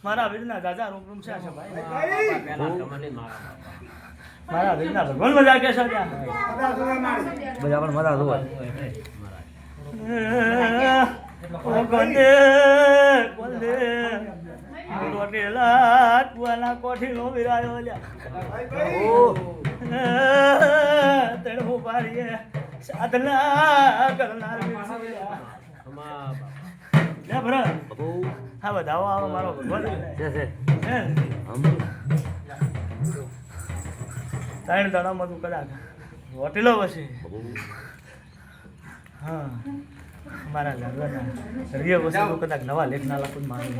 મારા વીરના દાદા રૂમ છે ભાઈ મારા વીરના ભગવાન મજા કે છે ત્યાં બધા પણ મજા જોવા ઓ ગંદે બોલે રોટેલા તુઆના કોઠી નો વિરાયો લ્યા ઓ તણો પાડીએ સાધના કરનાર લે ભરા હા બધાઓ આવો મારો ભગવાન છે ત્રણ દાડામાં તું કદાચ હોટેલો વસે હા મારા લગ્ન રિય વસ્તુ કદાચ નવા લેખ ના લખું મારું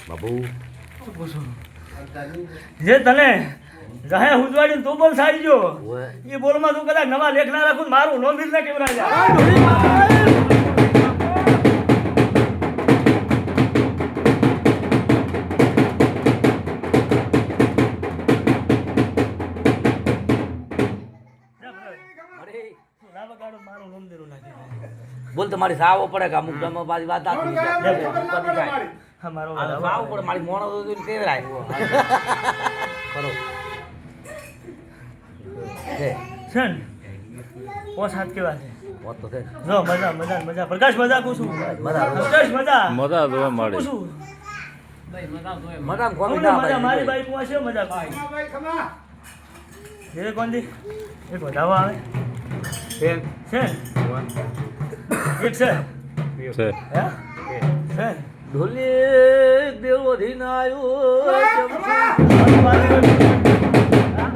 બાબુ પૂછું જે તને રહે હુજવાડી તું બોલ સારી જો એ બોલમાં તું કદાચ નવા લેખ ના લખું મારું નોમ રીત ના કેવરા જા બોલ તમારી સાવો પડે કે અમુક જમા પાછી વાત આખી મારો સાવો પડે મારી મોણો તો કેવરાય કરો છે ને પોસ હાથ કેવા છે વાત તો છે જો મજા મજા મજા પ્રકાશ મજા કહું છું મજા પ્રકાશ મજા મજા જોવા મળે પૂછું મજા કોણ મજા ના મારી બાઈક માં છે મજા જે કોણ દી એક વધાવો આવે છે એક છે છે હે છે ઢોલે દેવો ધીનાયો